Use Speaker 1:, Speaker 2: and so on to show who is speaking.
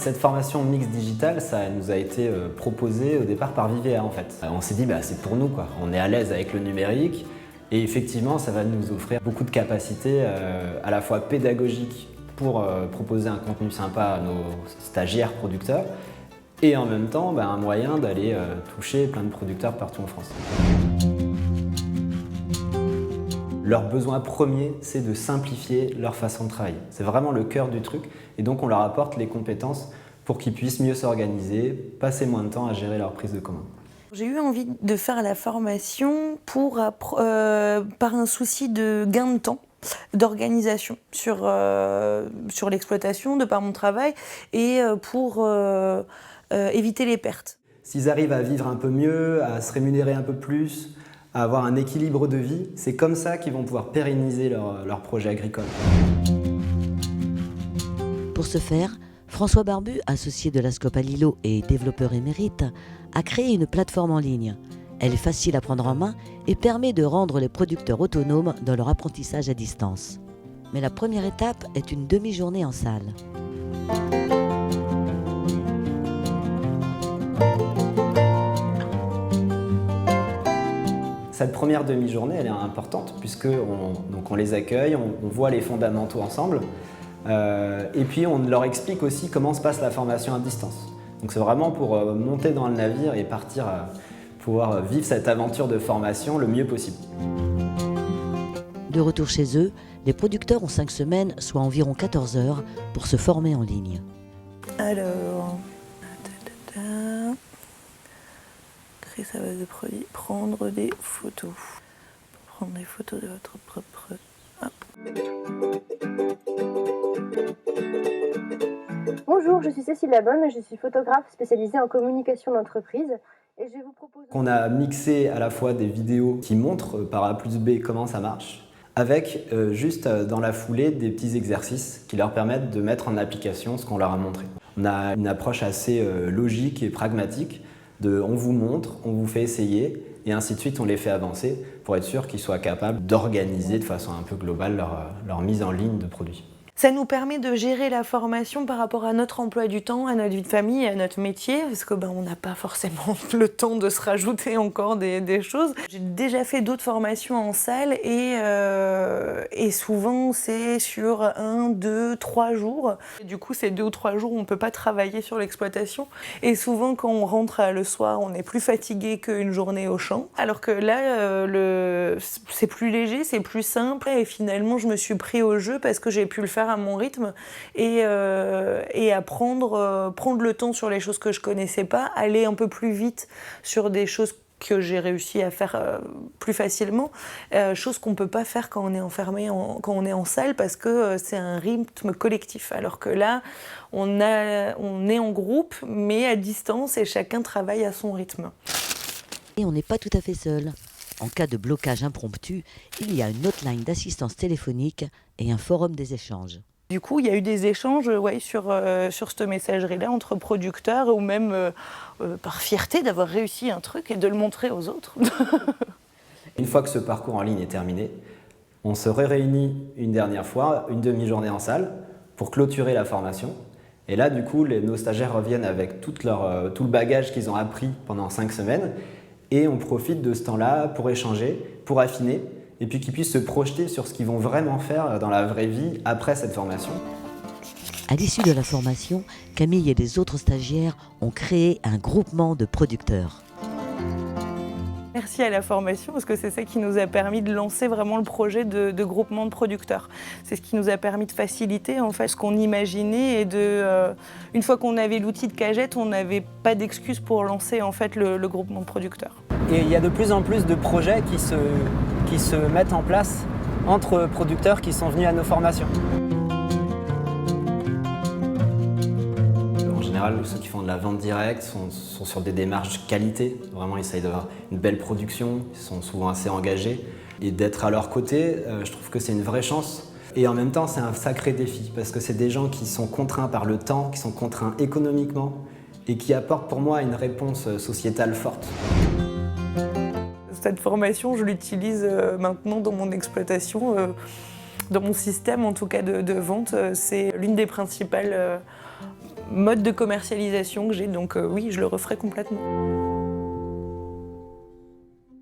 Speaker 1: Cette formation mix digital, ça nous a été proposé au départ par Vivea en fait. On s'est dit c'est pour nous quoi, on est à l'aise avec le numérique et effectivement ça va nous offrir beaucoup de capacités à la fois pédagogiques pour proposer un contenu sympa à nos stagiaires producteurs et en même temps un moyen d'aller toucher plein de producteurs partout en France. Leur besoin premier, c'est de simplifier leur façon de travailler. C'est vraiment le cœur du truc et donc on leur apporte les compétences pour qu'ils puissent mieux s'organiser, passer moins de temps à gérer leur prise de commande.
Speaker 2: J'ai eu envie de faire la formation par un souci de gain de temps, d'organisation sur l'exploitation, de par mon travail et pour éviter les pertes.
Speaker 1: S'ils arrivent à vivre un peu mieux, à se rémunérer un peu plus, à avoir un équilibre de vie, c'est comme ça qu'ils vont pouvoir pérenniser leur projet agricole.
Speaker 3: Pour ce faire, François Barbu, associé de la Scope à Lilo et développeur émérite, a créé une plateforme en ligne. Elle est facile à prendre en main et permet de rendre les producteurs autonomes dans leur apprentissage à distance. Mais la première étape est une demi-journée en salle.
Speaker 1: Cette première demi-journée, elle est importante puisqu'on les accueille, on voit les fondamentaux ensemble et puis on leur explique aussi comment se passe la formation à distance. Donc c'est vraiment pour monter dans le navire et partir pouvoir vivre cette aventure de formation le mieux possible.
Speaker 3: De retour chez eux, les producteurs ont 5 semaines, soit environ 14 heures, pour se former en ligne.
Speaker 2: Alors, créer sa base de produits, prendre des photos. Prendre des photos de votre propre...
Speaker 4: Bonjour, je suis Cécile Labonne, je suis photographe spécialisée en communication d'entreprise. Et je vous propose...
Speaker 1: On a mixé à la fois des vidéos qui montrent par A plus B comment ça marche, avec juste dans la foulée des petits exercices qui leur permettent de mettre en application ce qu'on leur a montré. On a une approche assez logique et pragmatique on vous montre, on vous fait essayer et ainsi de suite on les fait avancer pour être sûr qu'ils soient capables d'organiser de façon un peu globale leur mise en ligne de produits.
Speaker 2: Ça nous permet de gérer la formation par rapport à notre emploi du temps, à notre vie de famille, à notre métier, parce que on n'a pas forcément le temps de se rajouter encore des choses. J'ai déjà fait d'autres formations en salle et souvent c'est sur 1, 2, 3 jours. Et du coup, c'est 2 ou 3 jours où on ne peut pas travailler sur l'exploitation. Et souvent, quand on rentre le soir, on est plus fatigué qu'une journée au champ. Alors que là, c'est plus léger, c'est plus simple. Et finalement, je me suis pris au jeu parce que j'ai pu le faire à mon rythme et à prendre le temps sur les choses que je connaissais pas, aller un peu plus vite sur des choses que j'ai réussi à faire plus facilement, chose qu'on peut pas faire quand on est enfermé, quand on est en salle parce que c'est un rythme collectif. Alors que là, on est en groupe mais à distance et chacun travaille à son rythme.
Speaker 3: Et on n'est pas tout à fait seul. En cas de blocage impromptu, il y a une hotline d'assistance téléphonique et un forum des échanges.
Speaker 2: Du coup, il y a eu des échanges sur cette messagerie-là entre producteurs ou même par fierté d'avoir réussi un truc et de le montrer aux autres.
Speaker 1: Une fois que ce parcours en ligne est terminé, on se réunit une dernière fois, une demi-journée en salle, pour clôturer la formation. Et là, du coup, nos stagiaires reviennent avec tout le bagage qu'ils ont appris pendant 5 semaines. Et on profite de ce temps-là pour échanger, pour affiner, et puis qu'ils puissent se projeter sur ce qu'ils vont vraiment faire dans la vraie vie après cette formation.
Speaker 3: À l'issue de la formation, Camille et les autres stagiaires ont créé un groupement de producteurs.
Speaker 2: Merci à la formation parce que c'est ça qui nous a permis de lancer vraiment le projet de groupement de producteurs. C'est ce qui nous a permis de faciliter en fait ce qu'on imaginait et une fois qu'on avait l'outil de Cagette, on n'avait pas d'excuse pour lancer en fait le groupement de producteurs.
Speaker 1: Et il y a de plus en plus de projets qui se mettent en place entre producteurs qui sont venus à nos formations. En général, ceux qui font de la vente directe sont sur des démarches qualité. Vraiment, ils essayent d'avoir une belle production, ils sont souvent assez engagés. Et d'être à leur côté, je trouve que c'est une vraie chance. Et en même temps, c'est un sacré défi parce que c'est des gens qui sont contraints par le temps, qui sont contraints économiquement et qui apportent pour moi une réponse sociétale forte.
Speaker 2: Cette formation, je l'utilise maintenant dans mon exploitation, dans mon système en tout cas de vente. C'est l'une des principales mode de commercialisation que j'ai, donc oui, je le referai complètement.